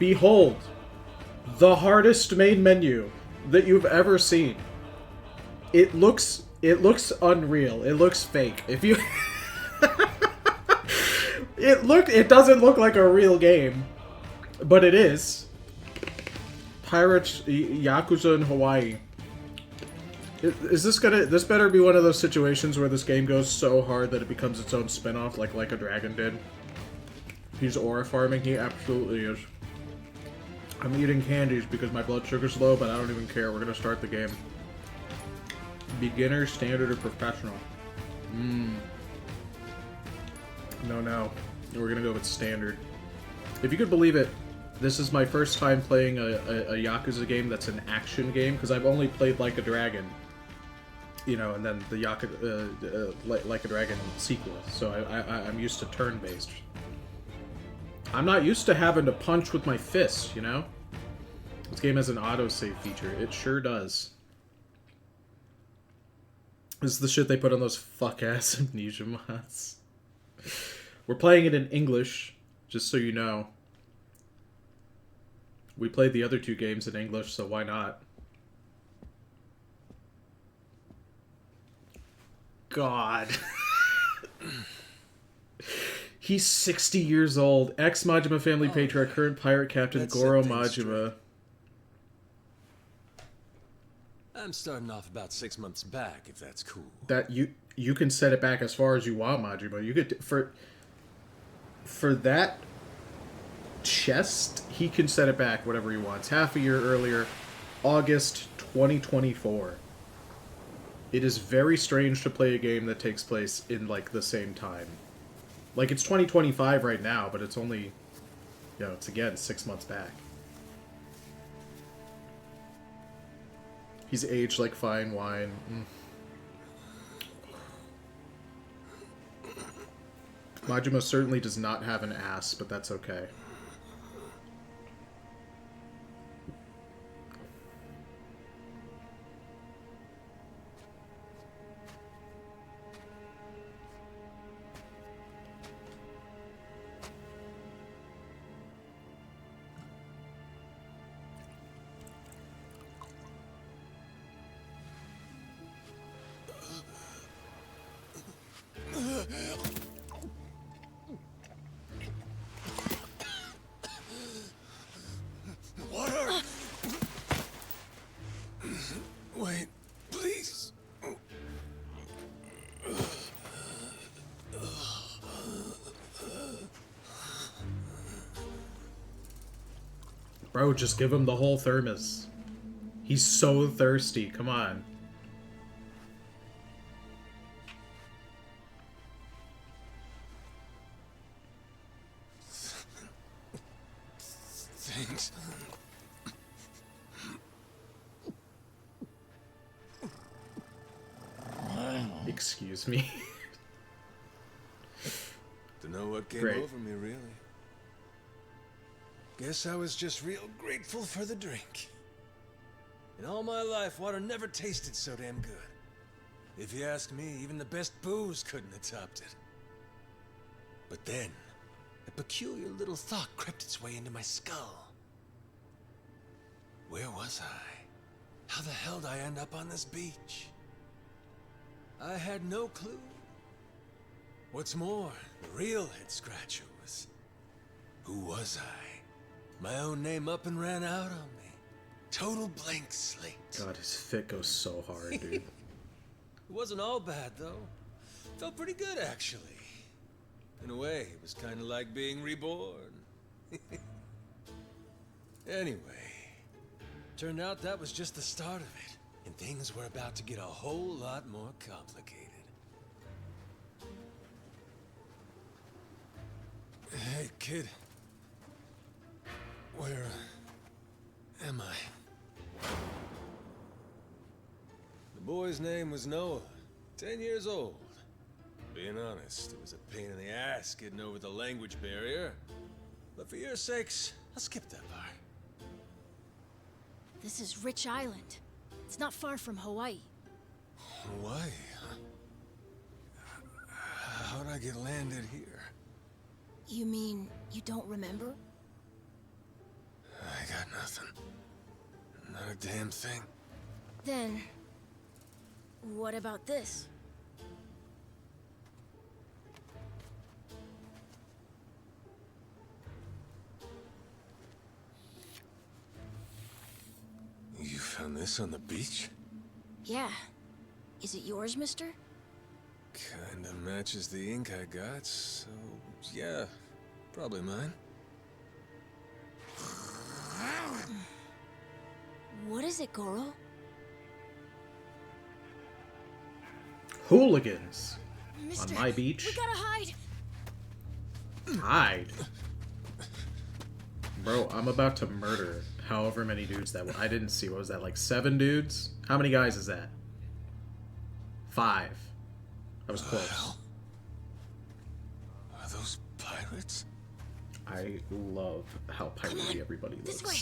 Behold, the hardest main menu that you've ever seen. It looks unreal. It looks fake. If you it doesn't look like a real game, but it is. Pirates Yakuza in Hawaii. Is this gonna? This better be one of those situations where this game goes so hard that it becomes its own spin-off, like a Dragon did. He's aura farming. He absolutely is. I'm eating candies because my blood sugar's low, but I don't even care. We're gonna start the game. Beginner, standard, or professional? No. We're gonna go with standard. If you could believe it, this is my first time playing a Yakuza game that's an action game, because I've only played Like a Dragon. You know, and then the Yakuza, Like a Dragon sequel. So I'm used to turn-based. I'm not used to having to punch with my fists, you know? This game has an autosave feature. It sure does. This is the shit they put on those fuck-ass Amnesia mods. We're playing it in English, just so you know. We played the other two games in English, so why not? God. He's 60 years old. Ex-Majima family patriarch, current pirate captain Goro Majima. I'm starting off about 6 months back, if that's cool. That you can set it back as far as you want, Majima. You could for that chest, he can set it back whatever he wants. Half a year earlier, August 2024. It is very strange to play a game that takes place in, like, the same time. Like, it's 2025 right now, but it's only, you know, it's again 6 months back. He's aged like fine wine. Majima certainly does not have an ass, but that's okay. Wait, please. Bro, just give him the whole thermos. He's so thirsty. Come on. Thanks. Excuse me. Dunno what came Great. over me, really. Guess I was just real grateful for the drink. In all my life, water never tasted so damn good. If you ask me, even the best booze couldn't have topped it. But then, a peculiar little thought crept its way into my skull. Where was I? How the hell did I end up on this beach? I had no clue. What's more, the real head-scratcher was... who was I? My own name up and ran out on me. Total blank slate. God, his fit goes so hard, dude. It wasn't all bad, though. Felt pretty good, actually. In a way, it was kind of like being reborn. Anyway, turned out that was just the start of it, and things were about to get a whole lot more complicated. Hey, kid. Where am I? The boy's name was Noah, 10 years old. Being honest, it was a pain in the ass getting over the language barrier. But for your sakes, I'll skip that part. This is Rich Island. It's not far from Hawaii. Hawaii, huh? How'd I get landed here? You mean you don't remember? a damn thing. Then, what about this? You found this on the beach? Yeah. Is it yours, mister? Kinda matches the ink I got, so yeah, probably mine. What is it, Goro? Hooligans Mister, on my beach. we gotta hide! Hide. Bro, I'm about to murder however many dudes that were. I didn't see. What was that, like 7 dudes? How many guys is that? 5. I was close. Hell? Are those pirates? I love how piratey everybody looks. This way.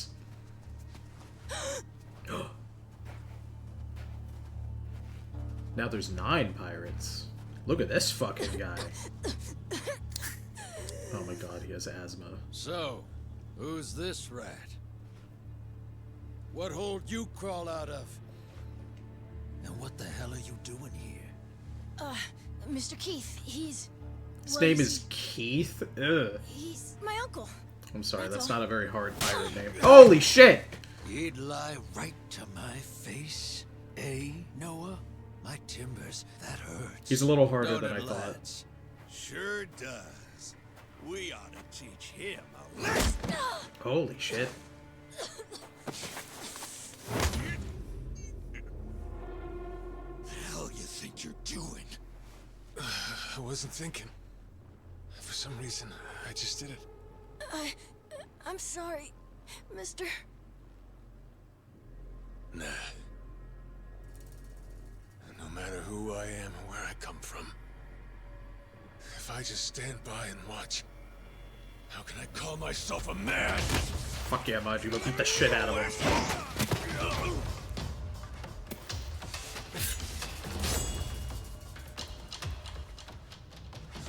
Now there's 9 pirates. Look at this fucking guy. Oh my god, he has asthma. So, who's this rat? What hole you crawl out of? And what the hell are you doing here? Mr. Keith, he's... His well, name you is see, Keith? Ugh. He's my uncle. I'm sorry, That's that's all. not a very hard pirate name. Holy shit! He'd lie right to my face, eh, Noah? My timbers, that hurts. He's a little harder Don't than I it, thought. lads? Sure does. We ought to teach him a lesson. Holy shit. The hell you think you're doing? I wasn't thinking. For some reason, I just did it. I'm sorry, mister. Nah. No matter who I am or where I come from, if I just stand by and watch, how can I call myself a man? Fuck yeah, Majima, beat the shit out of him.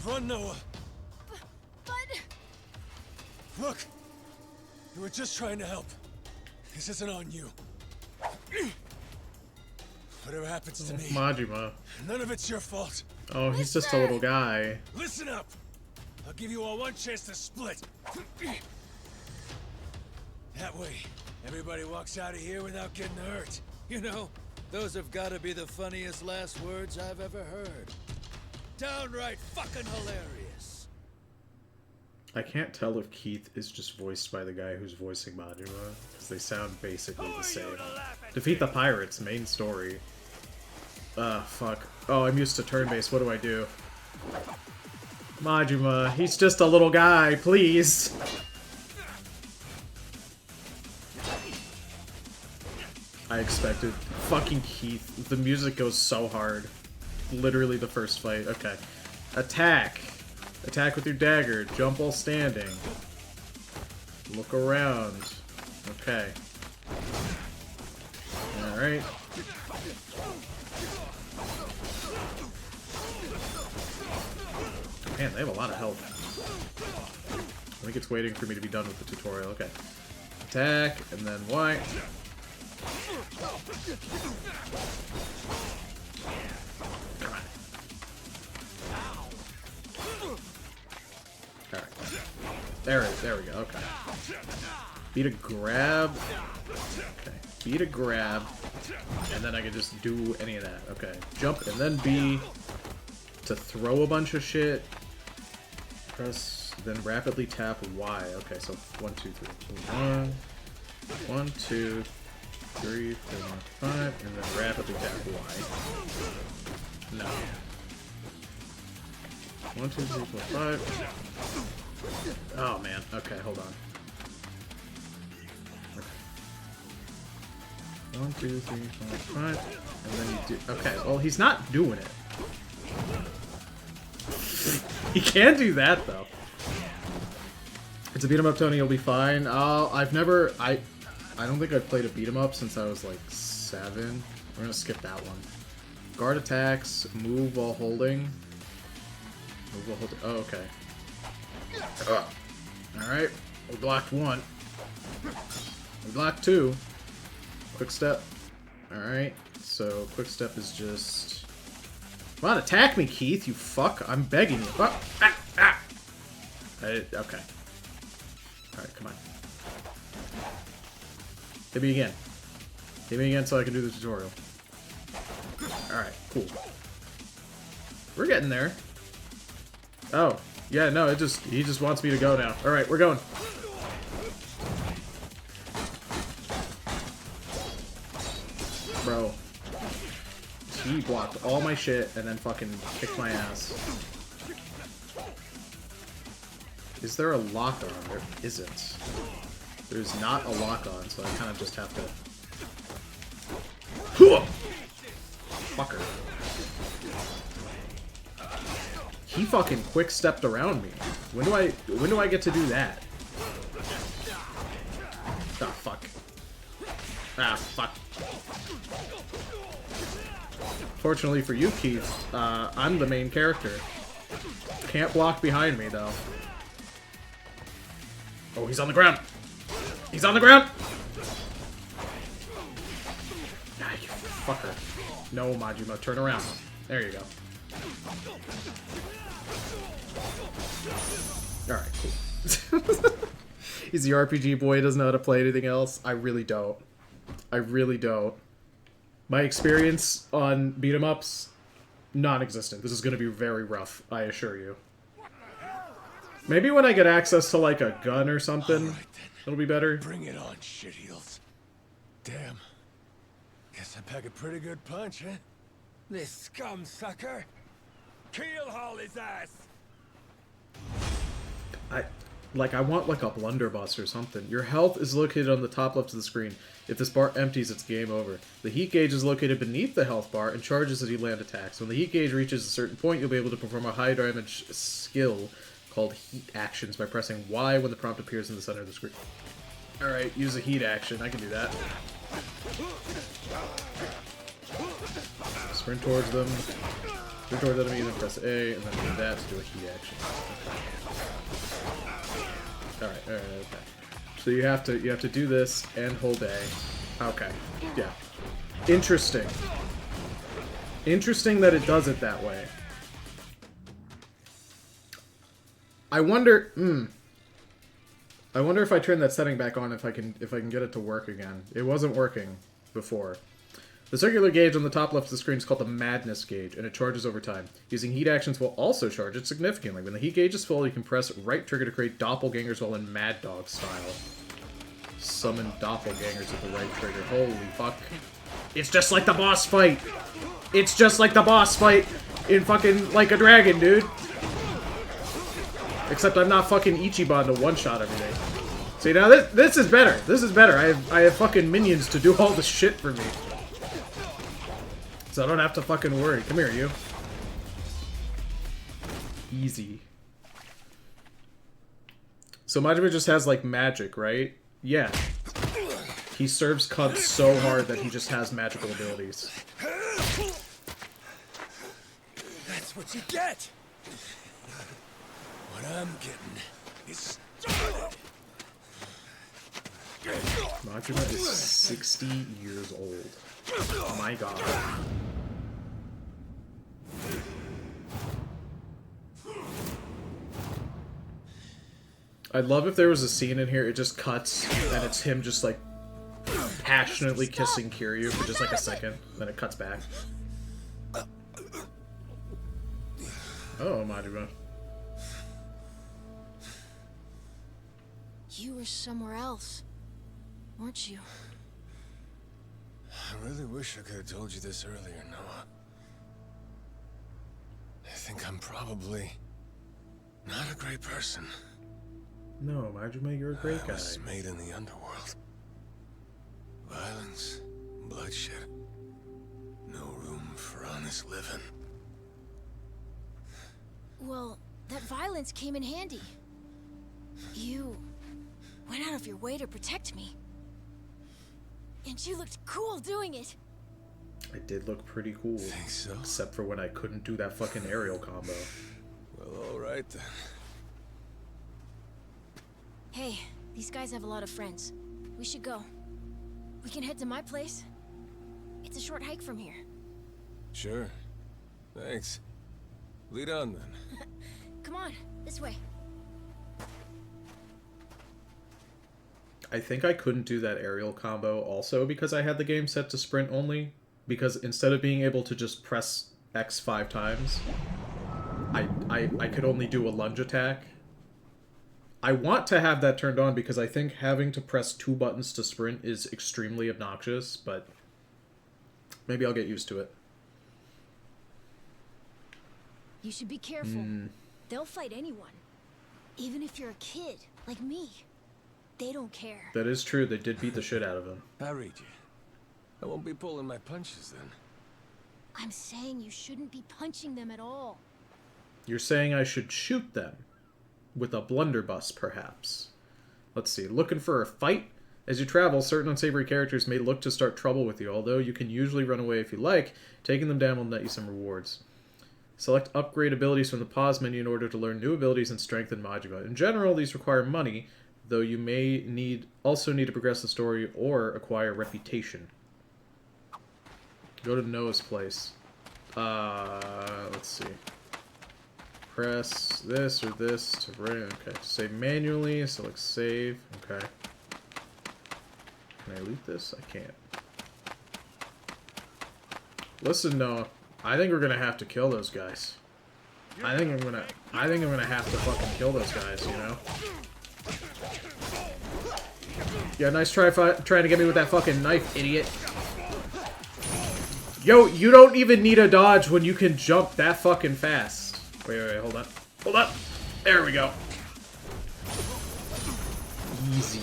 Run, Noah! But... Look! You were just trying to help. This isn't on you. Whatever happens to me, Majima. none of it's your fault. Oh, he's just a little guy. Listen up! I'll give you all one chance to split. That way, everybody walks out of here without getting hurt. You know, those have got to be the funniest last words I've ever heard. Downright fucking hilarious. I can't tell if Keith is just voiced by the guy who's voicing Majima, because they sound basically the same. Defeat the pirates, main story. Fuck. Oh, I'm used to turn-based, what do I do? Majima, he's just a little guy, please! I expected. Fucking Keith, the music goes so hard. Literally the first fight. Okay. Attack! Attack with your dagger. Jump while standing. Look around. Okay. Alright. Man, they have a lot of health. I think it's waiting for me to be done with the tutorial. Okay. Attack, and then Y. Come on. Alright. There we go, okay. B to grab. Okay. B to grab. And then I can just do any of that. Okay. Jump and then B to throw a bunch of shit. Press, then rapidly tap Y. Okay, so 1, 2, 3. 1, 2, 3, 4, 5, and then rapidly tap Y. No. 1, 2, 3, 4, 5. Oh man. Okay, hold on. Okay. 1, 2, 3, 4, 5, and then you do. Okay, well he's not doing it. He can do that though. It's a beat 'em up, Tony. You'll be fine. I've never. I don't think I've played a beat 'em up since I was like 7. We're gonna skip that one. Guard attacks. Move while holding. Move while holding. Oh, okay. All right. We blocked 1. We blocked 2. quick step. Alright, so quick step is just... Come on, attack me, Keith, you fuck. I'm begging you. Oh, ah, ah. Okay. Alright, come on. Hit me again. Hit me again so I can do the tutorial. Alright, cool. We're getting there. Oh, yeah, no, he just wants me to go now. Alright, we're going. Bro. He blocked all my shit and then fucking kicked my ass. Is there a lock on? There isn't. There's not a lock on, so I kind of just have to... Fucker. He fucking quick stepped around me. When do I get to do that? Ah, fuck. Ah, fuck. Fortunately for you, Keith, I'm the main character. Can't block behind me, though. Oh, he's on the ground! He's on the ground! Ah, you fucker. No, Majima, turn around. There you go. Alright, cool. He's the RPG boy, doesn't know how to play anything else. I really don't. I really don't. My experience on beat-em-ups, non-existent. This is going to be very rough, I assure you. Maybe when I get access to, like, a gun or something, right, it'll be better. Bring it on, shitheels. Damn. Guess I pack a pretty good punch, huh? This scum sucker. Keelhaul his ass. I want, like, a blunderbuss or something. Your health is located on the top left of the screen. If this bar empties, it's game over. The heat gauge is located beneath the health bar and charges as you land attacks. When the heat gauge reaches a certain point, you'll be able to perform a high damage skill called heat actions by pressing Y when the prompt appears in the center of the screen. Alright, use a heat action. I can do that. Sprint towards them. Sprint towards enemy, then press A, and then do that to do a heat action. Alright, okay. So you have to do this and hold A. Okay. Yeah. Interesting. Interesting that it does it that way. I wonder I wonder if I turn that setting back on if I can get it to work again. It wasn't working before. The circular gauge on the top left of the screen is called the Madness gauge, and it charges over time. Using heat actions will also charge it significantly. When the heat gauge is full, you can press right trigger to create doppelgangers while in Mad Dog style. Summon doppelgangers with the right trigger. Holy fuck. It's just like the boss fight! It's just like the boss fight in fucking Like a Dragon, dude! Except I'm not fucking Ichiban to one-shot everything. See, now this is better. This is better. I have fucking minions to do all the shit for me. So I don't have to fucking worry. Come here, you. Easy. So Majima just has, like, magic, right? Yeah. He serves cunts so hard that he just has magical abilities. That's what you get! What I'm getting is started! Majima is 60 years old. Oh my god. I'd love if there was a scene in here, it just cuts, and it's him just, like, passionately kissing Kiryu for just, like, a second, then it cuts back. Oh, Majima. You were somewhere else, weren't you? I really wish I could have told you this earlier, Noah. I think I'm probably not a great person. No, Majima, you're a great guy. I was made in the underworld. Violence, bloodshed. No room for honest living. Well, that violence came in handy. You went out of your way to protect me. And you looked cool doing it. I did look pretty cool. Think so? Except for when I couldn't do that fucking aerial combo. Well, alright then. Hey, these guys have a lot of friends. We should go. We can head to my place. It's a short hike from here. Sure. Thanks. Lead on then. Come on, this way. I think I couldn't do that aerial combo also because I had the game set to sprint only. Because instead of being able to just press X 5 times, I could only do a lunge attack. I want to have that turned on because I think having to press 2 buttons to sprint is extremely obnoxious, but maybe I'll get used to it. You should be careful. They'll fight anyone. Even if you're a kid, like me. They don't care. That is true, they did beat the shit out of him. I read you. I won't be pulling my punches then. I'm saying you shouldn't be punching them at all. You're saying I should shoot them? With a blunderbuss, perhaps. Let's see. Looking for a fight? As you travel, certain unsavory characters may look to start trouble with you, although you can usually run away if you like. Taking them down will net you some rewards. Select upgrade abilities from the pause menu in order to learn new abilities and strengthen Majima. In general, these require money, though you may also need to progress the story or acquire reputation. Go to Noah's place. Let's see. Press this or this to bring. Okay, save manually. Select save. Okay. Can I loot this? I can't. Listen, Noah. I think we're gonna have to kill those guys. I think I'm gonna have to fucking kill those guys. You know. Yeah, nice try trying to get me with that fucking knife, idiot. Yo, you don't even need a dodge when you can jump that fucking fast. Wait, hold on. Hold up. There we go. Easy.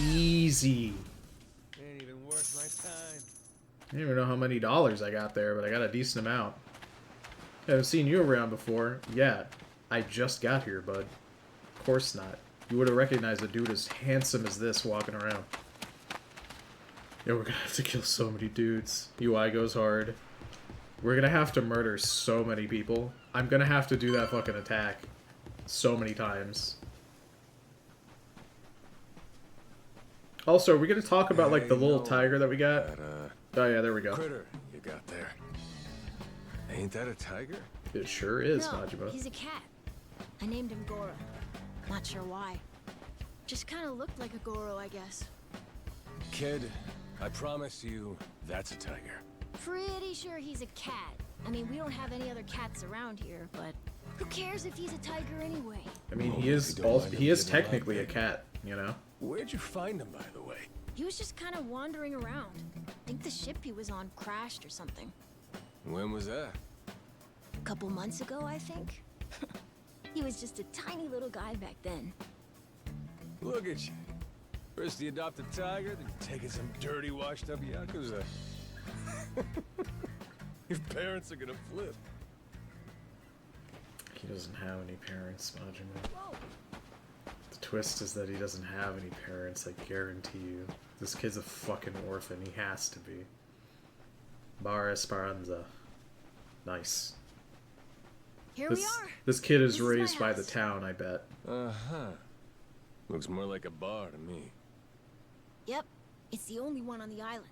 Easy. Ain't even worth my time. I don't even know how many dollars I got there, but I got a decent amount. I haven't seen you around before. Yeah, I just got here, bud. Of course not. You would have recognized a dude as handsome as this walking around. Yeah, we're gonna have to kill so many dudes. UI goes hard. We're gonna have to murder so many people. I'm gonna have to do that fucking attack so many times. Also, are we gonna talk about, like, the little tiger that we got? Oh yeah, there we go. Critter you got there. Ain't that a tiger? It sure is, No, Majima. he's a cat. I named him Goro. Not sure why. Just kind of looked like a Goro, I guess. Kid, I promise you, that's a tiger. Pretty sure he's a cat. I mean, we don't have any other cats around here, but who cares if he's a tiger anyway? I mean, Well, he if is you don't also, mind he him is getting alive, technically a then. cat, you know? Where'd you find him, by the way? He was just kind of wandering around. I think the ship he was on crashed or something. When was that? A couple months ago, I think. He was just a tiny little guy back then. Look at you. First the adopted tiger, then taking some dirty, washed-up Yakuza. Your parents are gonna flip. He doesn't have any parents, Majima. Whoa! The twist is that he doesn't have any parents, I guarantee you. This kid's a fucking orphan, he has to be. Bar Esperanza. Nice. Here we are. This kid is This is my raised by the house. town, I bet. Uh-huh. Looks more like a bar to me. Yep, it's the only one on the island.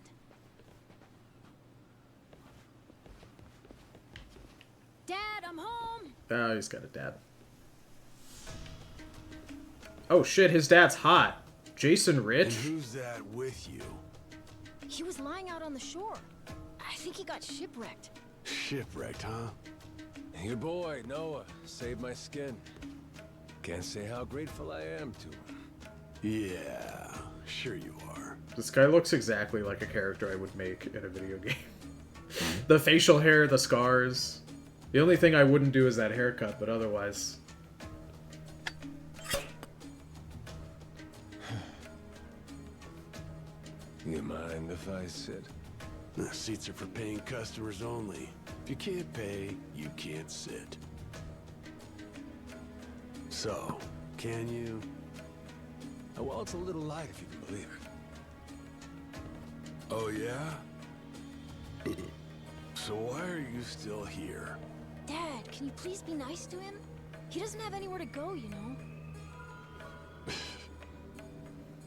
Dad, I'm home! Oh, he's got a dad. Oh shit, his dad's hot. Jason And Rich? who's that with you? He was lying out on the shore. I think he got shipwrecked. Shipwrecked, huh? Your boy, Noah, saved my skin. Can't say how grateful I am to him. Yeah, sure you are. This guy looks exactly like a character I would make in a video game. The facial hair, the scars. The only thing I wouldn't do is that haircut, but otherwise... You mind if I sit? The seats are for paying customers only. If you can't pay, you can't sit. So, can you? Oh, well, it's a little light if you can believe it. Oh, yeah? So why are you still here? Dad, can you please be nice to him? He doesn't have anywhere to go, you know.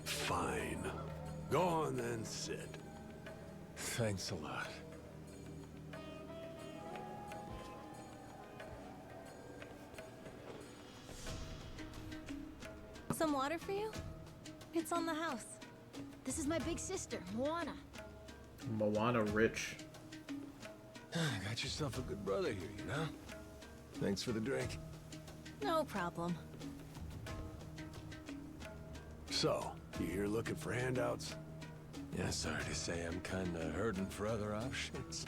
Fine. Go on then, sit. Thanks a lot. Some water for you? It's on the house. This is my big sister, Moana. Moana rich. Got yourself a good brother here, you know? Thanks for the drink. No problem. So, you here looking for handouts? Yeah, sorry to say I'm kinda hurting for other options.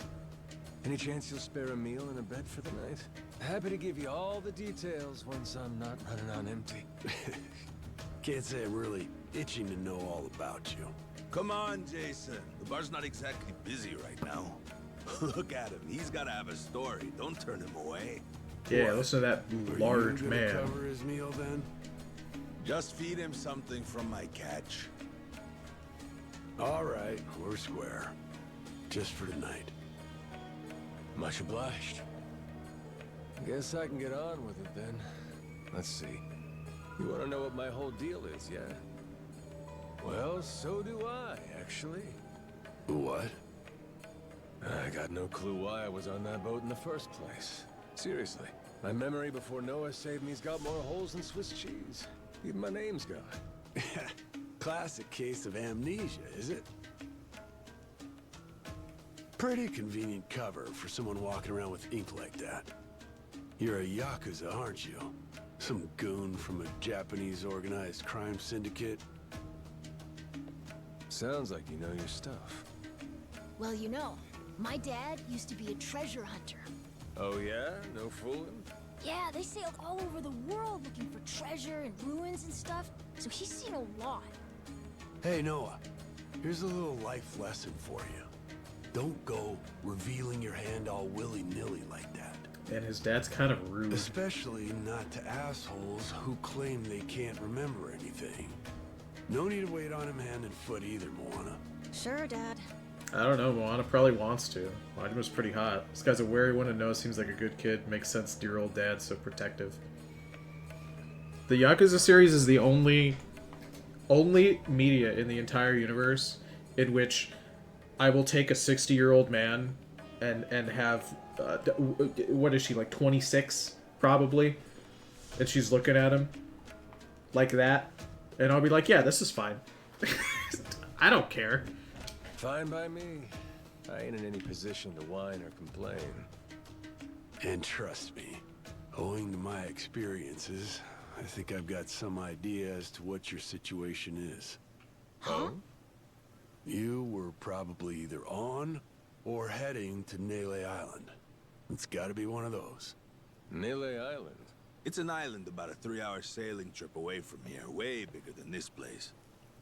Any chance you'll spare a meal and a bed for the night? Happy to give you all the details once I'm not running on empty. Can't say I'm really itching to know all about you. Come on, Jason. The bar's not exactly busy right now. Look at him. He's gotta have a story. Don't turn him away. Yeah, listen to that Are large you gonna man. cover his meal then? Just feed him something from my catch. All right, we're square. Just for tonight. Much obliged. Guess I can get on with it then. Let's see. You want to know what my whole deal is, yeah? Well, so do I, actually. What? I got no clue why I was on that boat in the first place. Seriously. My memory before Noah saved me's got more holes than Swiss cheese. Even my name's gone. Classic case of amnesia, is it? Pretty convenient cover for someone walking around with ink like that. You're a Yakuza, aren't you? Some goon from a Japanese organized crime syndicate? Sounds like you know your stuff. Well, you know, my dad used to be a treasure hunter. Oh yeah? No fooling? Yeah, they sailed all over the world looking for treasure and ruins and stuff, so he's seen a lot. Hey, Noah. Here's a little life lesson for you. Don't go revealing your hand all willy-nilly like that. And his dad's kind of rude. Especially not to assholes who claim they can't remember anything. No need to wait on him hand and foot either, Moana. Sure, Dad. I don't know, Moana probably wants to. Majima's pretty hot. This guy's a wary one to know, seems like a good kid. Makes sense, dear old dad, so protective. The Yakuza series is the only media in the entire universe in which I will take a 60-year-old man and have what is she, like 26 probably, and she's looking at him like that, and I'll be like, yeah, this is fine. I don't care. Fine by me. I ain't in any position to whine or complain. And trust me, owing to my experiences, I think I've got some idea as to what your situation is. Huh? You were probably either on or heading to Nele Island. It's gotta be one of those. Nele Island? It's an island about a 3-hour sailing trip away from here, way bigger than this place.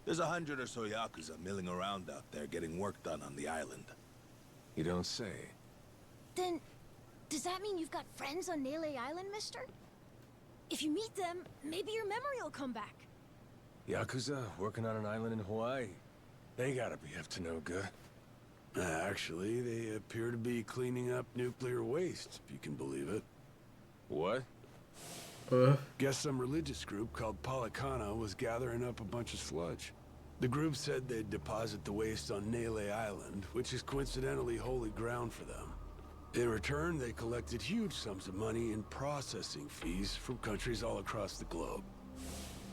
There's 100 or so Yakuza milling around out there getting work done on the island. You don't say. Then, does that mean you've got friends on Nele Island, mister? If you meet them, maybe your memory will come back. Yakuza working on an island in Hawaii? They gotta be up to no good. Actually, they appear to be cleaning up nuclear waste, if you can believe it. What? Guess some religious group called Policana was gathering up a bunch of sludge. The group said they'd deposit the waste on Nele Island, which is coincidentally holy ground for them. In return, they collected huge sums of money in processing fees from countries all across the globe.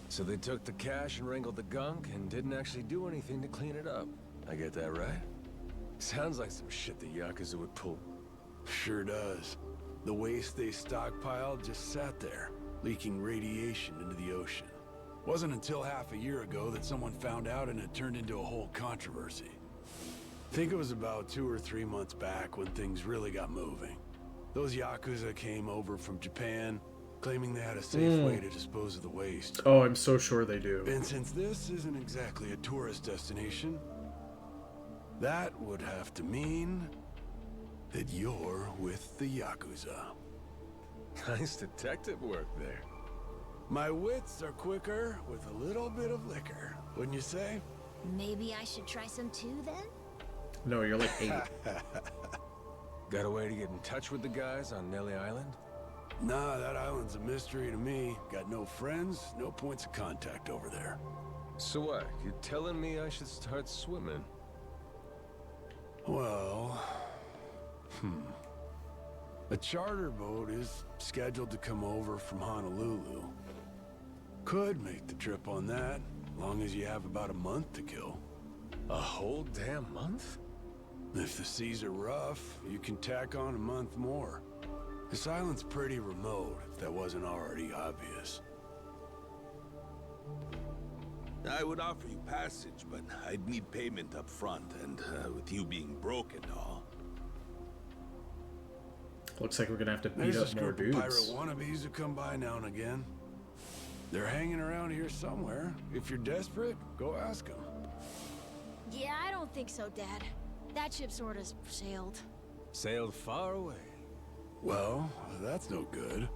So they took the cash and wrangled the gunk and didn't actually do anything to clean it up. I get that right? Sounds like some shit the Yakuza would pull. Sure does. The waste they stockpiled just sat there, leaking radiation into the ocean. Wasn't until half a year ago that someone found out and it turned into a whole controversy. Think it was about 2 or 3 months back when things really got moving. Those Yakuza came over from Japan, claiming they had a safe way to dispose of the waste. Oh, I'm so sure they do. And since this isn't exactly a tourist destination, that would have to mean that you're with the Yakuza. Nice detective work there. My wits are quicker with a little bit of liquor, wouldn't you say? Maybe I should try some too, then? No, you're like 8. Got a way to get in touch with the guys on Nele Island? Nah, that island's a mystery to me. Got no friends, no points of contact over there. So what? You telling me I should start swimming? Well... A charter boat is scheduled to come over from Honolulu. Could make the trip on that, long as you have about a month to kill. A whole damn month? If the seas are rough, you can tack on a month more. This island's pretty remote, if that wasn't already obvious. I would offer you passage, but I'd need payment up front, and with you being broke and all. Looks like we're gonna have to beat There's a up more group of pirate dudes. wannabes who come by now and again. They're hanging around here somewhere. If you're desperate, go ask them. Yeah, I don't think so, Dad. That ship sort of sailed. Sailed far away. Well, that's no good.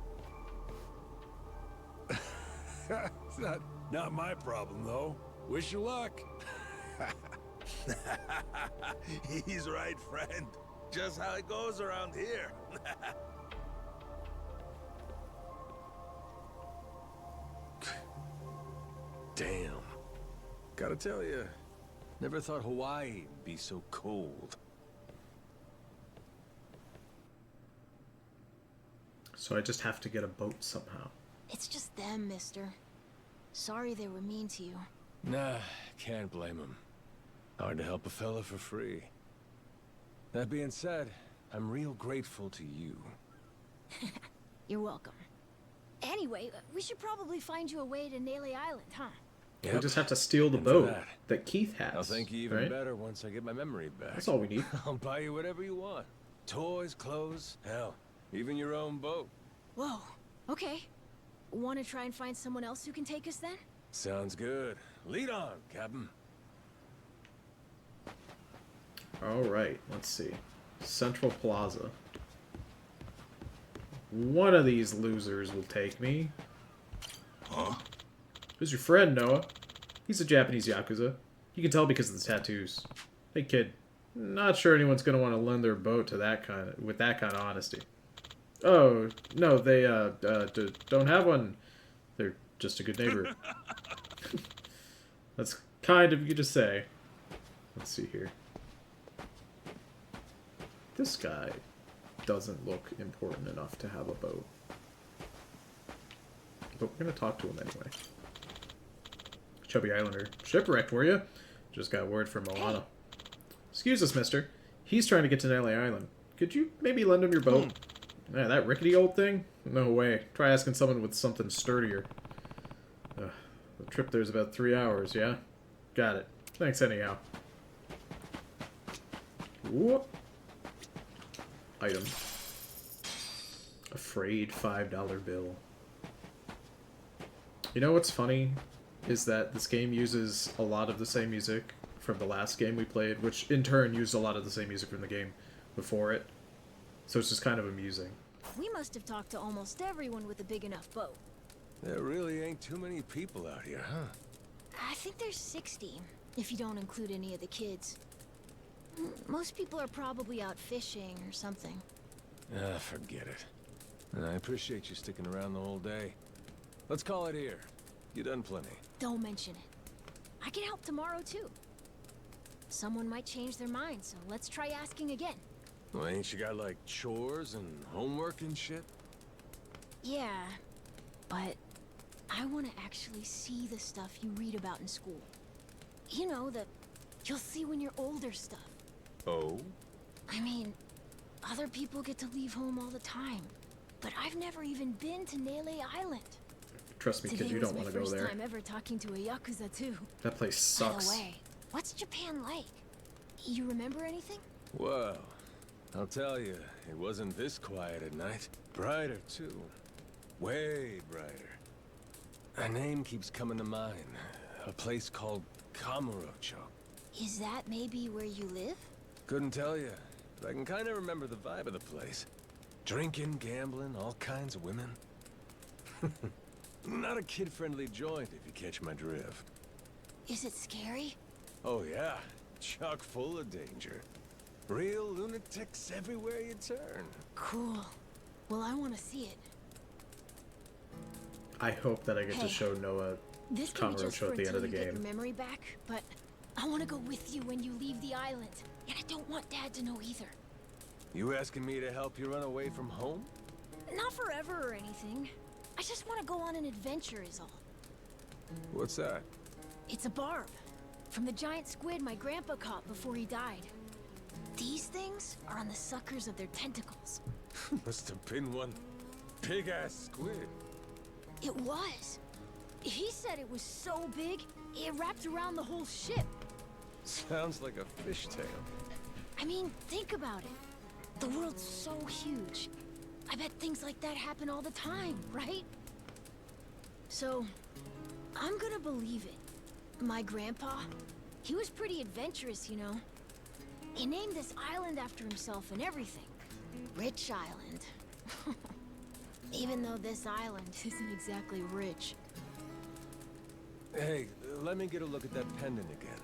It's not my problem, though. Wish you luck. He's right, friend. Just how it goes around here. Damn. Gotta tell you, never thought Hawaii'd be so cold. So I just have to get a boat somehow. It's just them, mister. Sorry they were mean to you. Nah, can't blame him. Hard to help a fella for free. That being said, I'm real grateful to you. You're welcome. Anyway, we should probably find you a way to Nele Island, huh? We just have to steal the And for boat that Keith has. I'll thank you even right? better once I get my memory back. That's all we need. I'll buy you whatever you want. Toys, clothes, hell, even your own boat. Whoa, okay. Want to try and find someone else who can take us then? Sounds good. Lead on, Captain. Alright, let's see. Central Plaza. One of these losers will take me. Huh? Who's your friend, Noah? He's a Japanese Yakuza. You can tell because of the tattoos. Hey kid, not sure anyone's gonna want to lend their boat to with that kind of honesty. Oh, no, they don't have one. They're just a good neighbor. That's kind of you to say. Let's see here. This guy doesn't look important enough to have a boat. But we're gonna talk to him anyway. Chubby Islander. Shipwrecked, were you? Just got word from Moana. Excuse us, mister. He's trying to get to Nele Island. Could you maybe lend him your boat? Yeah, that rickety old thing? No way. Try asking someone with something sturdier. The trip there's about 3 hours, yeah? Got it. Thanks anyhow. Whoop. Item. Afraid $5 bill. You know what's funny? Is that this game uses a lot of the same music from the last game we played, which in turn used a lot of the same music from the game before it. So it's just kind of amusing. We must have talked to almost everyone with a big enough boat. There really ain't too many people out here, huh? I think there's 60, if you don't include any of the kids. Most people are probably out fishing or something. Ah, forget it. And I appreciate you sticking around the whole day. Let's call it here. You done plenty. Don't mention it. I can help tomorrow, too. Someone might change their mind, so let's try asking again. Well, ain't you got, like, chores and homework and shit? Yeah, but I want to actually see the stuff you read about in school. You know, the you'll see when you're older stuff. Oh? I mean, other people get to leave home all the time, but I've never even been to Nele Island. Trust me, kid, you don't want to go there. Today was my first time ever talking to a Yakuza, too. That place sucks. By the way, what's Japan like? You remember anything? Well, I'll tell you, it wasn't this quiet at night. Brighter, too. Way brighter. A name keeps coming to mind. A place called Kamurocho. Is that maybe where you live? Couldn't tell you, but I can kind of remember the vibe of the place. Drinking, gambling, all kinds of women. Not a kid-friendly joint, if you catch my drift. Is it scary? Oh yeah, chock full of danger. Real lunatics everywhere you turn. Cool. Well, I want to see it. I hope that I get to Hey. show Noah This can be Conroe just show for at the end until of you the get your game. memory back, but I want to go with you when you leave the island. And I don't want Dad to know either. You asking me to help you run away from home? Not forever or anything. I just want to go on an adventure is all. What's that? It's a barb. From the giant squid my grandpa caught before he died. These things are on the suckers of their tentacles. Must have been one big-ass squid. It was. He said it was so big, it wrapped around the whole ship. Sounds like a fishtail. I mean, think about it. The world's so huge. I bet things like that happen all the time, right? So, I'm gonna believe it. My grandpa, he was pretty adventurous, you know. He named this island after himself and everything. Rich Island. Even though this island isn't exactly rich. Hey, let me get a look at that pendant again.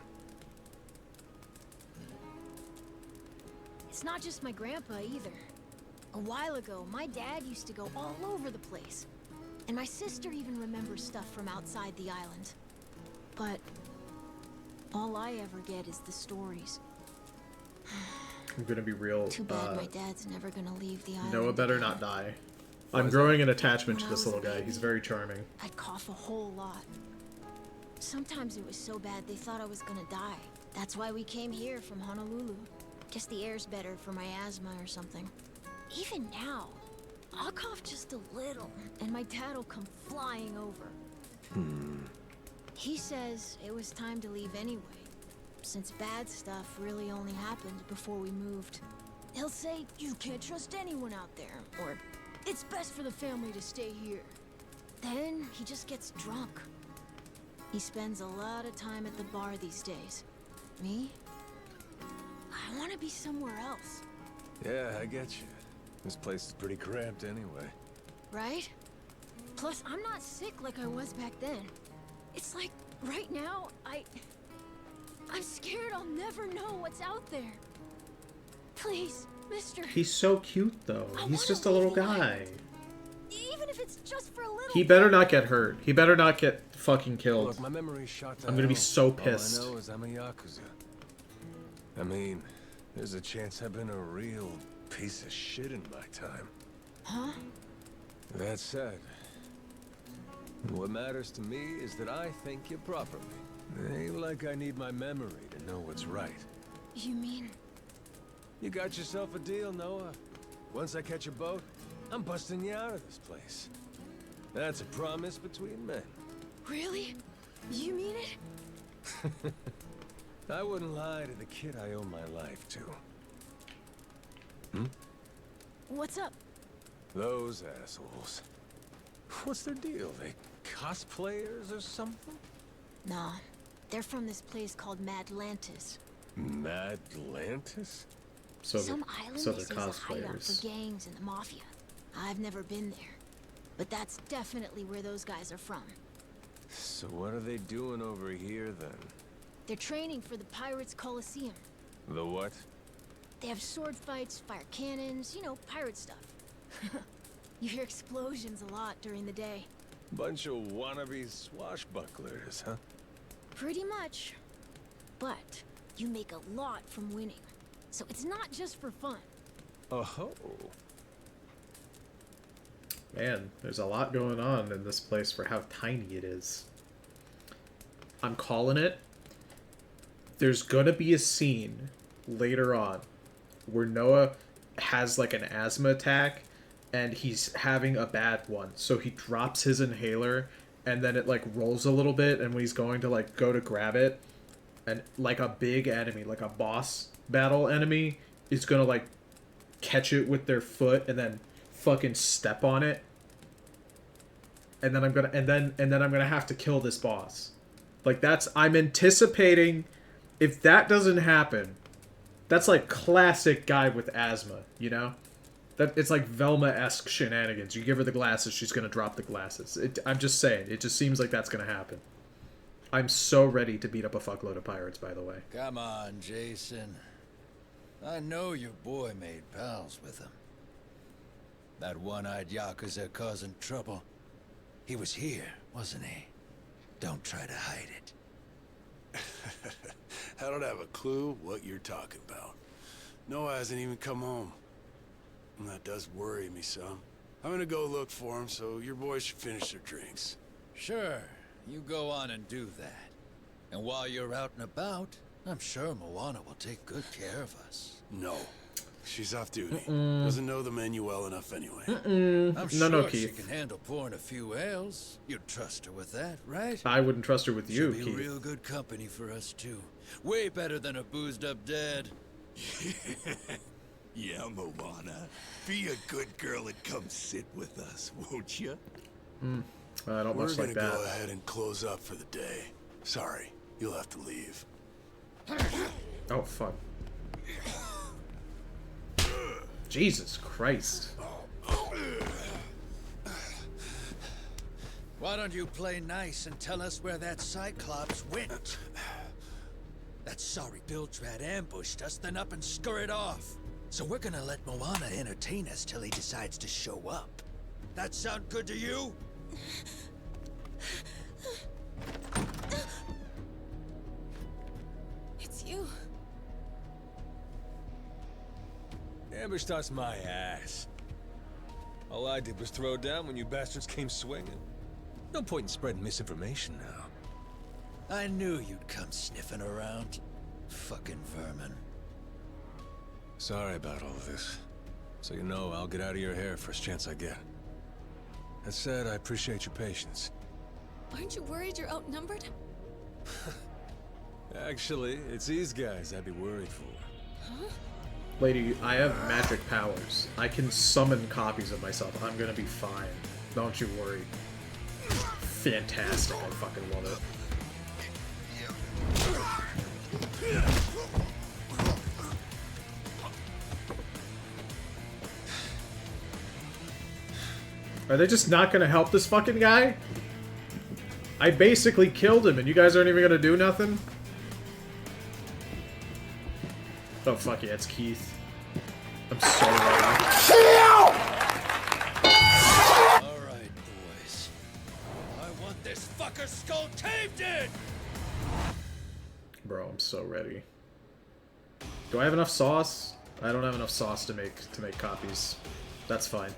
It's not just my grandpa either. A while ago, my dad used to go all over the place. And my sister even remembers stuff from outside the island. But all I ever get is the stories. I'm gonna be real. Too bad my dad's never gonna leave the island. Noah better again. not die. I'm growing an attachment to When I this was little a guy. baby, He's very charming. I'd cough a whole lot. Sometimes it was so bad they thought I was gonna die. That's why we came here from Honolulu. Guess the air's better for my asthma or something. Even now, I'll cough just a little, and my dad'll come flying over. He says it was time to leave anyway, since bad stuff really only happened before we moved. He'll say, you can't trust anyone out there, or it's best for the family to stay here. Then he just gets drunk. He spends a lot of time at the bar these days. Me? I want to be somewhere else. Yeah, I get you. This place is pretty cramped anyway. Right? Plus, I'm not sick like I was back then. It's like, right now, I'm scared I'll never know what's out there. Please, mister. He's so cute though. I He's wanna just a little leave the guy. island. Even if it's just for a little He bit. better not get hurt. He better not get fucking killed. Look, my memory's shot to I'm gonna be hell. so pissed. All I know is I'm a Yakuza. I mean, there's a chance I've been a real piece of shit in my time. Huh? That said, what matters to me is that I think you properly. Ain't like I need my memory to know what's right. You mean? You got yourself a deal, Noah. Once I catch a boat, I'm busting you out of this place. That's a promise between men. Really? You mean it? I wouldn't lie to the kid I owe my life to. What's up? Those assholes. What's their deal? They cosplayers or something? Nah. They're from this place called Madlantis. Madlantis? So Some the, island so they they're say is a hideout cosplayers. for gangs and the mafia. I've never been there. But that's definitely where those guys are from. So what are they doing over here then? They're training for the Pirates Coliseum. The what? They have sword fights, fire cannons, you know, pirate stuff. You hear explosions a lot during the day. Bunch of wannabe swashbucklers, huh? Pretty much. But you make a lot from winning. So it's not just for fun. Oh. Man, there's a lot going on in this place for how tiny it is. I'm calling it. There's gonna be a scene later on where Noah has like an asthma attack and he's having a bad one. So he drops his inhaler and then it like rolls a little bit, and when he's going to like go to grab it, and like a big enemy, like a boss battle enemy, is gonna like catch it with their foot and then fucking step on it. And then I'm gonna have to kill this boss. Like I'm anticipating, if that doesn't happen, that's like classic guy with asthma, you know? That it's like Velma-esque shenanigans. You give her the glasses, she's gonna drop the glasses. I'm just saying, it just seems like that's gonna happen. I'm so ready to beat up a fuckload of pirates, by the way. Come on, Jason. I know your boy made pals with him. That one-eyed Yakuza causing trouble. He was here, wasn't he? Don't try to hide it. I don't have a clue what you're talking about. Noah hasn't even come home. And that does worry me some. I'm gonna go look for him, so your boys should finish their drinks. Sure, you go on and do that. And while you're out and about, I'm sure Moana will take good care of us. No. She's off duty. Doesn't know the menu well enough anyway. I'm sure No, she Keith. can handle pouring a few ales. You'd trust her with that, right? I wouldn't trust her with you, She'll be Keith. real good company for us, too. Way better than a boozed-up dad. Yeah, Moana. Be a good girl and come sit with us, won't you? I don't We're much gonna like go that. ahead and close up for the day. Sorry, you'll have to leave. Oh, fuck. Jesus Christ. Why don't you play nice and tell us where that Cyclops went? That sorry bilge-rat ambushed us, then up and scurried off. So we're gonna let Moana entertain us till he decides to show up. That sound good to you? It's you. Ambushed us my ass. All I did was throw down when you bastards came swinging. No point in spreading misinformation now. I knew you'd come sniffing around. Fucking vermin. Sorry about all of this. So you know, I'll get out of your hair first chance I get. That said, I appreciate your patience. Aren't you worried you're outnumbered? Actually, it's these guys I'd be worried for. Lady, I have magic powers. I can summon copies of myself. I'm gonna be fine. Don't you worry. Fantastic. I fucking love it. Are they just not gonna help this fucking guy? I basically killed him and you guys aren't even gonna do nothing? Oh fuck yeah, it's Keith. I'm so ready. Alright, boys. I want this fucker skull caved in! Bro, I'm so ready. Do I have enough sauce? I don't have enough sauce to make copies. That's fine.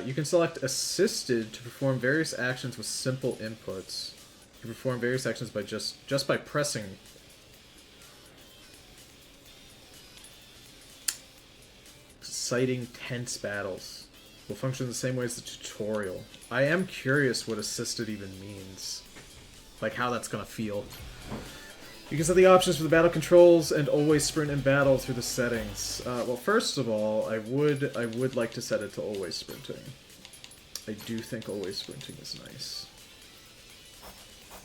You can select assisted to perform various actions with simple inputs. You can perform various actions by just by pressing. Citing tense battles. Will function the same way as the tutorial. I am curious what assisted even means. Like how that's gonna feel. You can set the options for the battle controls and always sprint in battle through the settings. Well, first of all, I would like to set it to always sprinting. I do think always sprinting is nice.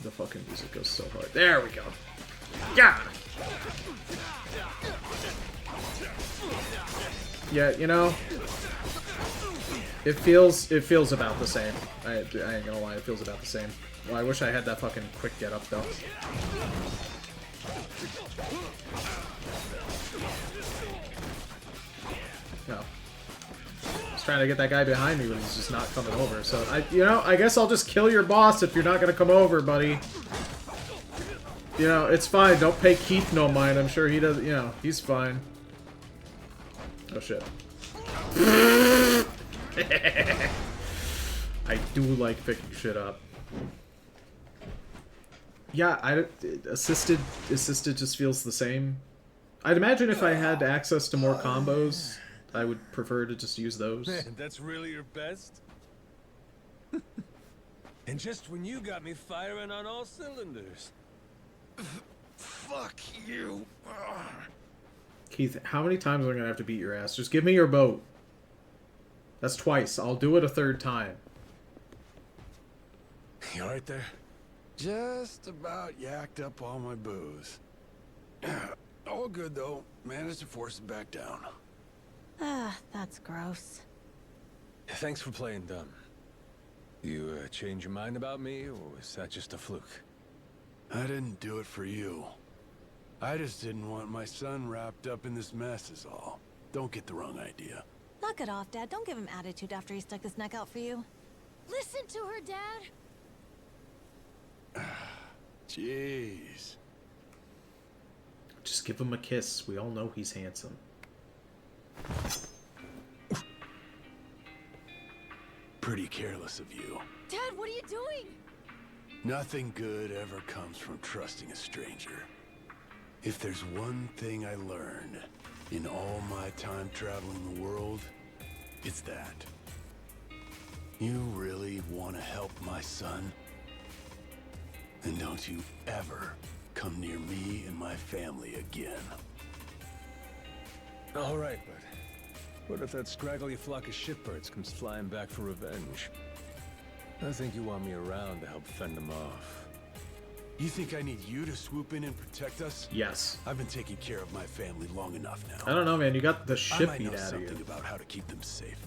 The fucking music goes so hard. There we go. Yeah. Yeah, you know, it feels about the same. I ain't gonna lie, it feels about the same. Well, I wish I had that fucking quick get up though. No. I was trying to get that guy behind me, but he's just not coming over. So I guess I'll just kill your boss if you're not gonna come over, buddy. You know, it's fine. Don't pay Keith no mind. I'm sure he does. You know, he's fine. Oh shit. I do like picking shit up. Yeah, assisted just feels the same. I'd imagine if I had access to more combos, I would prefer to just use those. Man, that's really your best? And just when you got me firing on all cylinders. Fuck you. Keith, how many times am I gonna have to beat your ass? Just give me your boat. That's twice. I'll do it a third time. You alright there? Just about yacked up all my booze. All good though. Managed to force it back down. Ah, that's gross. Thanks for playing dumb. You change your mind about me, or was that just a fluke? I didn't do it for you. I just didn't want my son wrapped up in this mess is all. Don't get the wrong idea. Knock it off, Dad. Don't give him attitude after he stuck his neck out for you. Listen to her, Dad. Jeez. Just give him a kiss. We all know he's handsome. Pretty careless of you. Dad, what are you doing? Nothing good ever comes from trusting a stranger. If there's one thing I learned in all my time traveling the world, it's that. You really want to help my son? Then don't you ever come near me and my family again. All right, but what if that scraggly flock of shitbirds comes flying back for revenge? I think you want me around to help fend them off. You think I need you to swoop in and protect us? Yes. I've been taking care of my family long enough now. I don't know, man. You got the I shit might beat know out of something you. about how to keep them safe.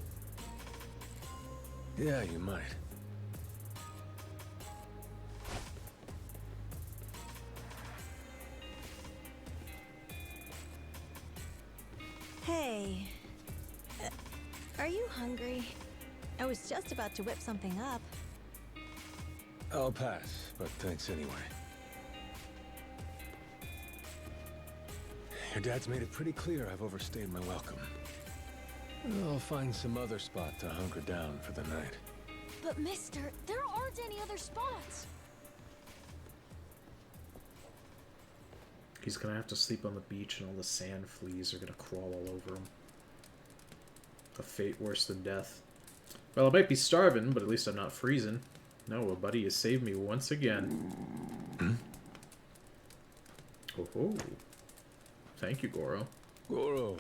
Yeah, you might. Hey. Are you hungry? I was just about to whip something up. I'll pass, but thanks anyway. Your dad's made it pretty clear I've overstayed my welcome. I'll find some other spot to hunker down for the night. But mister, there aren't any other spots. He's gonna have to sleep on the beach and all the sand fleas are gonna crawl all over him. A fate worse than death. Well, I might be starving, but at least I'm not freezing. No, a buddy has saved me once again. Oh ho. Thank you, Goro. Goro,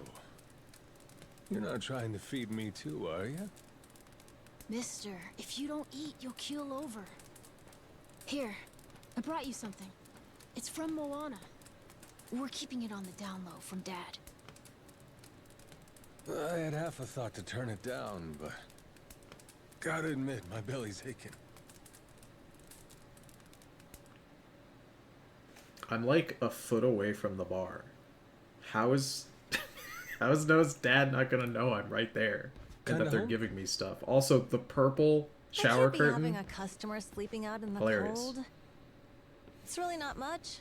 you're not trying to feed me too, are you? Mister, if you don't eat, you'll keel over. Here, I brought you something. It's from Moana. We're keeping it on the down low from Dad. I had half a thought to turn it down, but gotta admit, my belly's aching. I'm like a foot away from the bar. How is Noah's dad not gonna know I'm right there and Kinda that they're home. giving me stuff? Also, the purple shower I can't be curtain. having a customer sleeping out in the Hilarious. cold. It's really not much,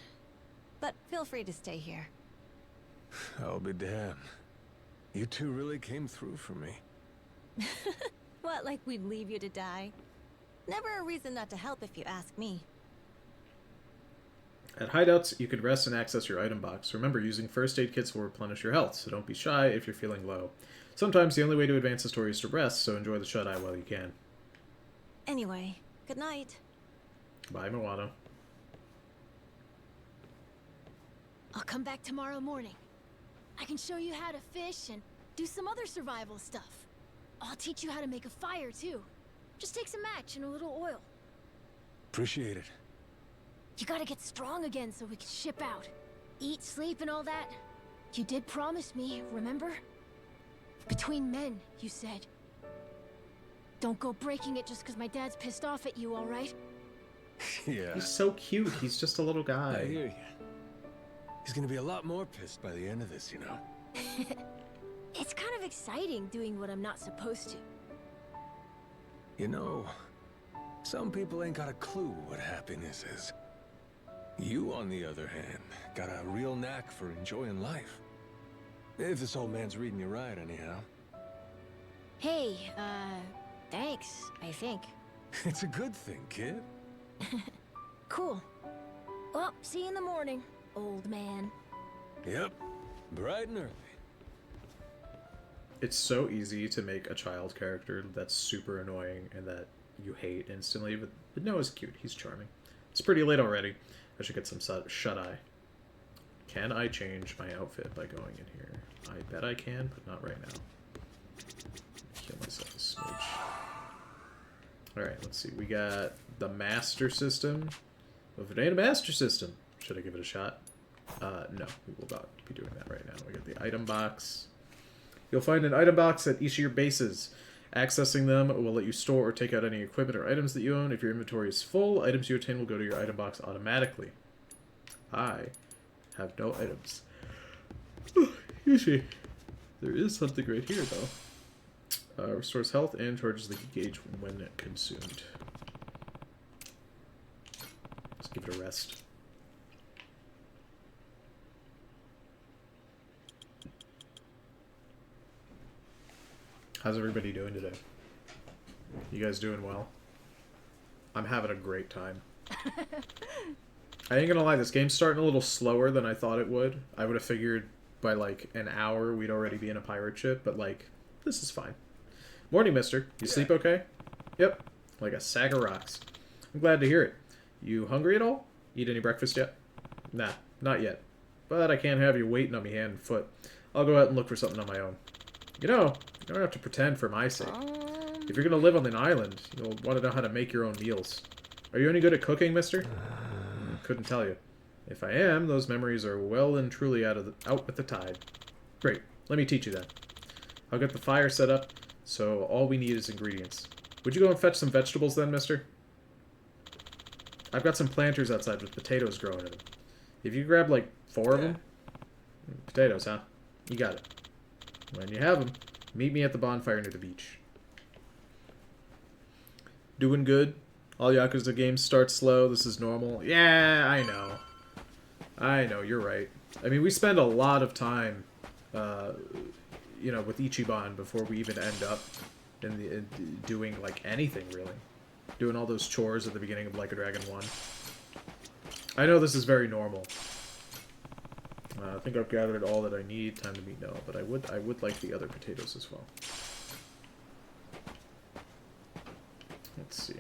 but feel free to stay here. I'll be damned. You two really came through for me. What, like we'd leave you to die? Never a reason not to help if you ask me. At hideouts, you can rest and access your item box. Remember, using first aid kits will replenish your health, so don't be shy if you're feeling low. Sometimes the only way to advance the story is to rest, so enjoy the shut-eye while you can. Anyway, good night. Bye, Moana. I'll come back tomorrow morning. I can show you how to fish and do some other survival stuff. I'll teach you how to make a fire, too. Just take some match and a little oil. Appreciate it. You gotta get strong again so we can ship out. Eat, sleep, and all that. You did promise me, remember? Between men, you said. Don't go breaking it just because my dad's pissed off at you, all right? Yeah, He's so cute. He's just a little I guy. hear you. He's gonna be a lot more pissed by the end of this, you know. It's kind of exciting doing what I'm not supposed to. You know, some people ain't got a clue what happiness is. You, on the other hand, got a real knack for enjoying life. If this old man's reading you right, anyhow. Hey, thanks, I think. It's a good thing, kid. Cool. Well, see you in the morning, old man. Yep, bright and early. It's so easy to make a child character that's super annoying and that you hate instantly, but Noah's cute. He's charming. It's pretty late already. I should get some shut-eye. Can I change my outfit by going in here? I bet I can, but not right now. Kill myself a smidge. Alright, let's see. We got the Master System. Well, if it ain't a Master System, should I give it a shot? No, we will not be doing that right now. We got the item box. You'll find an item box at each of your bases. Accessing them will let you store or take out any equipment or items that you own. If your inventory is full, items you obtain will go to your item box automatically. I have no items. Excuse me. There is something right here, though. Restores health and charges the gauge when consumed. Let's give it a rest. How's everybody doing today? You guys doing well? I'm having a great time. I ain't gonna lie, this game's starting a little slower than I thought it would. I would have figured by like an hour we'd already be in a pirate ship, but like, this is fine. Morning, mister. You sleep okay? Yep. Like a sack of rocks. I'm glad to hear it. You hungry at all? Eat any breakfast yet? Nah, not yet. But I can't have you waiting on me hand and foot. I'll go out and look for something on my own. You know, you don't have to pretend for my sake. If you're gonna live on an island, you'll want to know how to make your own meals. Are you any good at cooking, mister? Couldn't tell you. If I am, those memories are well and truly out with the tide. Great. Let me teach you then. I'll get the fire set up, so all we need is ingredients. Would you go and fetch some vegetables then, mister? I've got some planters outside with potatoes growing in them. If you grab like 4 of them... Potatoes, huh? You got it. When you have them, meet me at the bonfire near the beach. Doing good. All Yakuza games start slow. This is normal. Yeah, I know. I know, you're right. I mean, we spend a lot of time, you know, with Ichiban before we even end up in doing, like, anything, really. Doing all those chores at the beginning of Like a Dragon 1. I know this is very normal. I think I've gathered all that I need. Time to meet Noah, but I would like the other potatoes as well. Let's see.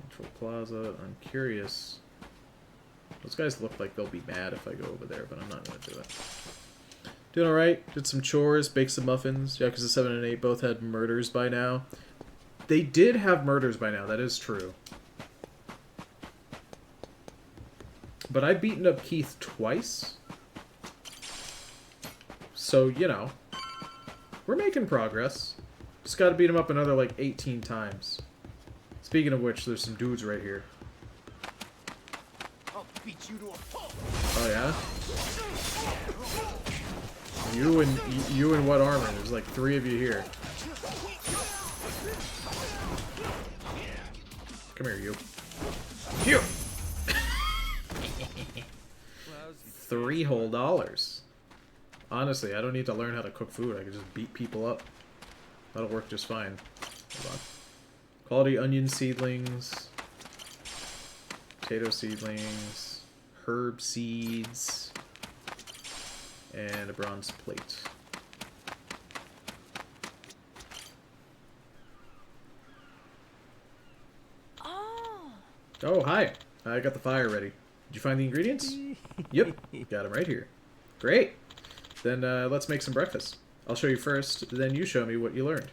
Central Plaza. I'm curious. Those guys look like they'll be mad if I go over there, but I'm not going to do it. Doing alright. Did some chores, baked some muffins. Yakuza 7 and 8 both had murders by now. They did have murders by now, that is true. But I've beaten up Keith twice. So, you know. We're making progress. Just gotta beat him up another, like, 18 times. Speaking of which, there's some dudes right here. I'll beat you to a pulp. Oh, yeah? You and what armor? There's like 3 of you here. Come here, you. You! $3 whole. Honestly, I don't need to learn how to cook food. I can just beat people up. That'll work just fine. Hold on. Quality onion seedlings. Potato seedlings. Herb seeds. And a bronze plate. Oh, hi. I got the fire ready. Did you find the ingredients? Yep. Got them right here. Great. Then let's make some breakfast. I'll show you first, then you show me what you learned.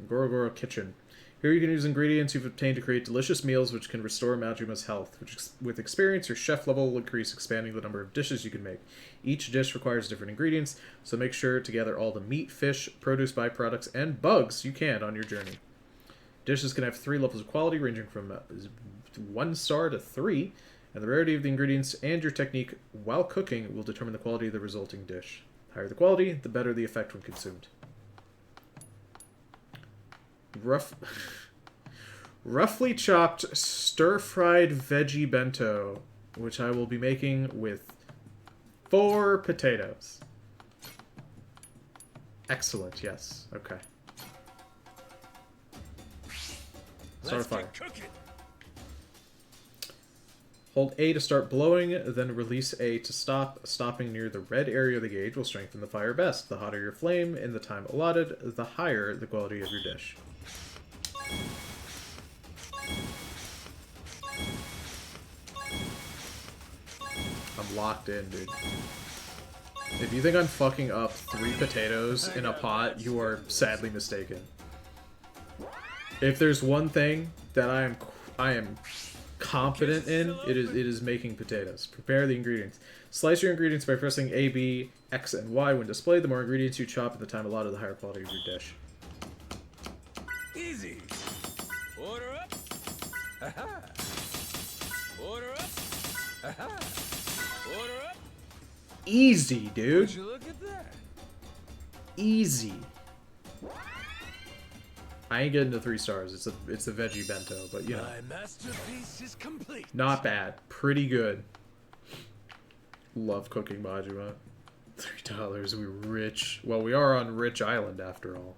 Gorogoro Kitchen. Here you can use ingredients you've obtained to create delicious meals which can restore Majima's health. With experience, your chef level will increase, expanding the number of dishes you can make. Each dish requires different ingredients, so make sure to gather all the meat, fish, produce byproducts, and bugs you can on your journey. Dishes can have 3 levels of quality, ranging from 1 star to 3, and the rarity of the ingredients and your technique while cooking will determine the quality of the resulting dish. The higher the quality, the better the effect when consumed. Roughly chopped stir-fried veggie bento, which I will be making with 4 potatoes. Excellent, yes. Okay. Start a fire. Hold A to start blowing, then release A to stop. Stopping near the red area of the gauge will strengthen the fire best. The hotter your flame in the time allotted, the higher the quality of your dish. I'm locked in, dude. If you think I'm fucking up 3 potatoes in a pot, you are sadly mistaken. If there's one thing that I am confident in, it is making potatoes. Prepare the ingredients. Slice your ingredients by pressing A, B, X, and Y when displayed. The more ingredients you chop at the time allotted, the higher quality of your dish. Easy. Order up. Aha. Order up. Aha. Order up. Easy, dude. Would you look at that? Easy. I ain't getting to 3 stars. It's a veggie bento, but you know. My masterpiece is complete. Not bad. Pretty good. Love cooking Majima. $3. We rich. Well, we are on Rich Island after all.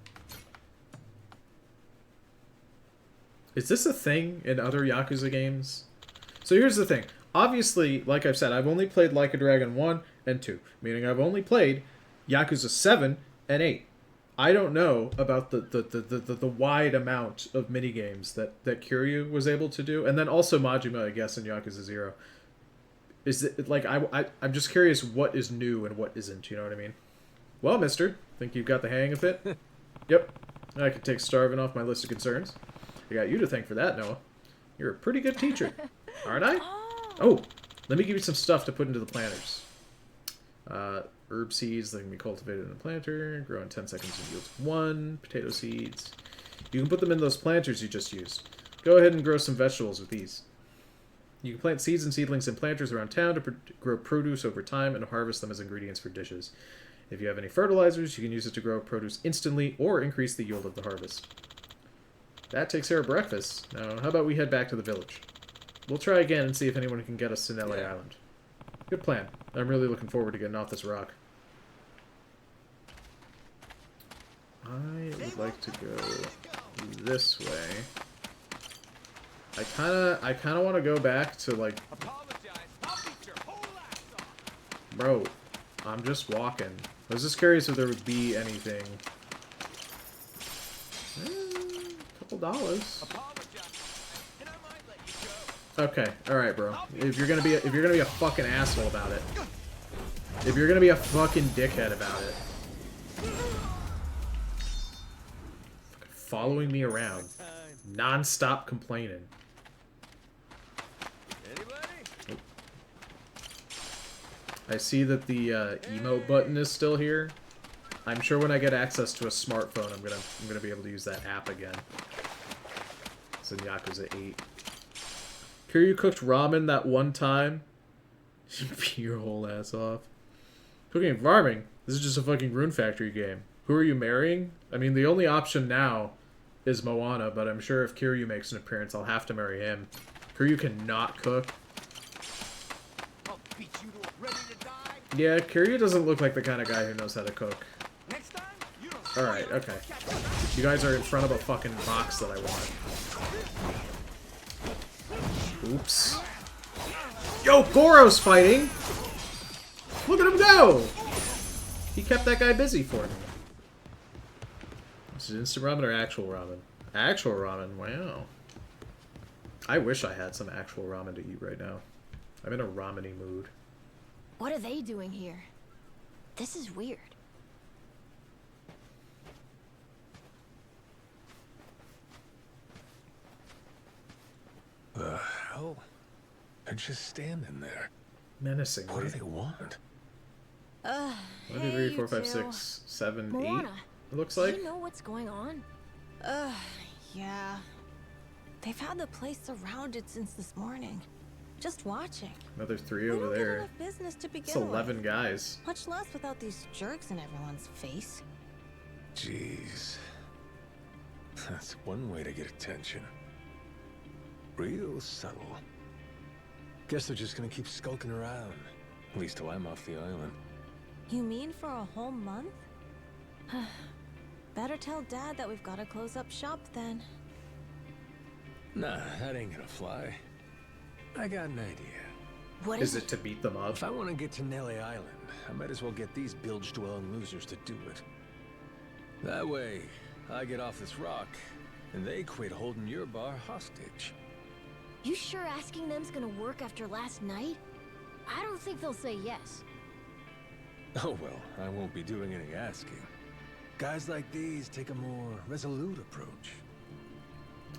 Is this a thing in other Yakuza games? So here's the thing. Obviously, like I've said, I've only played Like a Dragon 1 and 2. Meaning I've only played Yakuza 7 and 8. I don't know about the wide amount of minigames that Kiryu was able to do. And then also Majima, I guess, in Yakuza 0. Is it, like, I'm just curious what is new and what isn't, you know what I mean? Well, mister, think you've got the hang of it? Yep. I could take starving off my list of concerns. I got you to thank for that, Noah. You're a pretty good teacher, aren't I? Oh, let me give you some stuff to put into the planters. Herb seeds that can be cultivated in a planter. Grow in 10 seconds and yields 1. Potato seeds. You can put them in those planters you just used. Go ahead and grow some vegetables with these. You can plant seeds and seedlings in planters around town to grow produce over time and harvest them as ingredients for dishes. If you have any fertilizers, you can use it to grow produce instantly or increase the yield of the harvest. That takes care of breakfast. Now, how about we head back to the village? We'll try again and see if anyone can get us to Nelly Island. Good plan. I'm really looking forward to getting off this rock. I would like to go this way. I kinda want to go back to, like... Bro, I'm just walking. I was just curious if there would be anything. $2. Okay, alright, bro. If you're gonna be a fucking asshole about it. If you're gonna be a fucking dickhead about it. Following me around. Non-stop complaining. Oh. I see that the emote button is still here. I'm sure when I get access to a smartphone, I'm gonna be able to use that app again. It's in Yakuza 8. Kiryu cooked ramen that one time. You pee your whole ass off. Cooking and farming? This is just a fucking Rune Factory game. Who are you marrying? I mean, the only option now is Moana, but I'm sure if Kiryu makes an appearance, I'll have to marry him. Kiryu cannot cook. Yeah, Kiryu doesn't look like the kind of guy who knows how to cook. Alright, okay. You guys are in front of a fucking box that I want. Oops. Yo, Goro's fighting! Look at him go! He kept that guy busy for me. Is it instant ramen or actual ramen? Actual ramen, wow. I wish I had some actual ramen to eat right now. I'm in a ramen-y mood. What are they doing here? This is weird. The hell? They're just standing there. Menacingly. What do they want? 1, 2, 3, 4, 5, 6, 7, 8. Moana, It looks like. do you know what's going on? Yeah. They've had the place surrounded since this morning. Just watching. Another 3 We over don't get there. enough business to begin It's 11 with. guys. Much less without these jerks in everyone's face. Jeez. That's one way to get attention. Real subtle. Guess they're just gonna keep skulking around. At least till I'm off the island. You mean for a whole month? Better tell Dad that we've got to close up shop then. Nah, that ain't gonna fly. I got an idea. What Is it to beat them up? If I want to get to Nelly Island, I might as well get these bilge-dwelling losers to do it. That way, I get off this rock, and they quit holding your bar hostage. You sure asking them's gonna work after last night? I don't think they'll say yes. Oh well, I won't be doing any asking. Guys like these take a more resolute approach.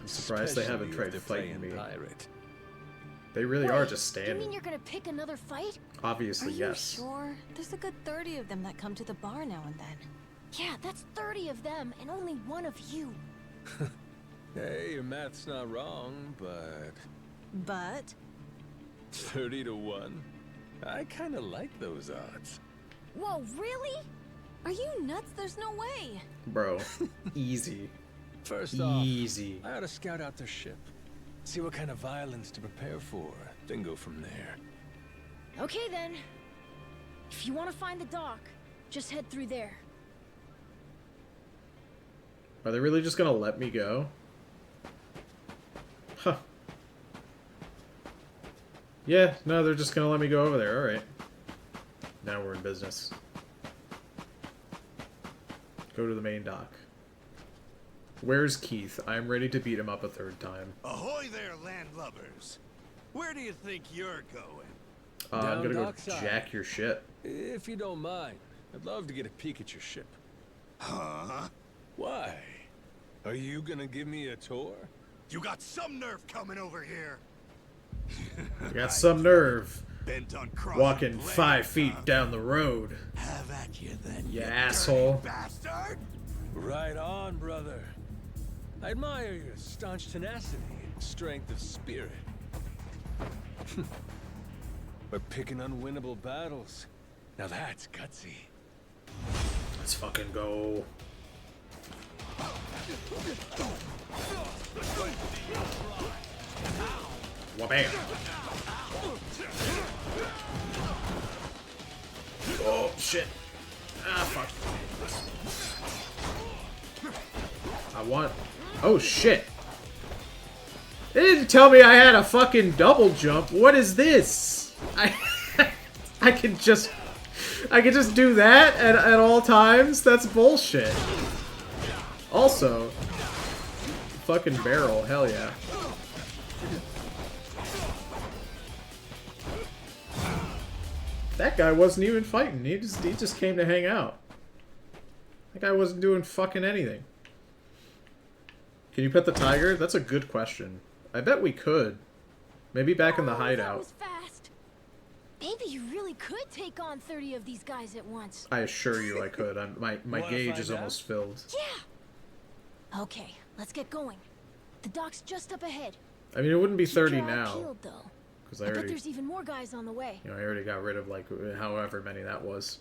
I'm surprised they haven't Especially tried if they're fighting me. playing pirate. They really are just You mean standing. you're gonna pick another fight? Obviously, Are you yes. sure? There's a good 30 of them that come to the bar now and then. Yeah, that's 30 of them and only one of you. Hey, your math's not wrong, but But 30 to 1? I kinda like those odds. Whoa, really? are you nuts? There's no way. Bro, easy. First off, Easy. I ought to scout out their ship. See what kind of violence to prepare for, then go from there. Okay then. If you want to find the dock, just head through there. Are they really just gonna let me go? Huh. Yeah, no, they're just gonna let me go over there. Alright. Now we're in business. Go to the main dock. Where's Keith? I'm ready to beat him up a third time. Ahoy there, landlubbers! Where do you think you're going? I'm Down gonna go dockside. jack your shit. If you don't mind, I'd love to get a peek at your ship. Huh? Why? Are you gonna give me a tour? You got some nerve coming over here. You got some nerve Bent on crossing walking blades, 5 feet huh? down the road. Have at you then, You dirty asshole. bastard! Right on, brother. I admire your staunch tenacity and strength of spirit. But picking unwinnable battles, now that's gutsy. Let's fucking go. Wabam. Oh, shit. Ah, fuck. I want... Oh, shit. They didn't tell me I had a fucking double jump. What is this? I can just do that at all times? That's bullshit. Also, fucking barrel, hell yeah. That guy wasn't even fighting. He just came to hang out. That guy wasn't doing fucking anything. Can you pet the tiger? That's a good question. I bet we could. Maybe back in the That hideout. was fast. Maybe you really could take on 30 of these guys at once. I assure you I could. My Wanna gauge find is out? almost filled. Yeah. Okay, let's get going. The dock's just up ahead. I mean, it wouldn't be Keep 30 your eye now. peeled, though. Because I I bet already, there's even more guys on the way. I already got rid of, like, however many that was.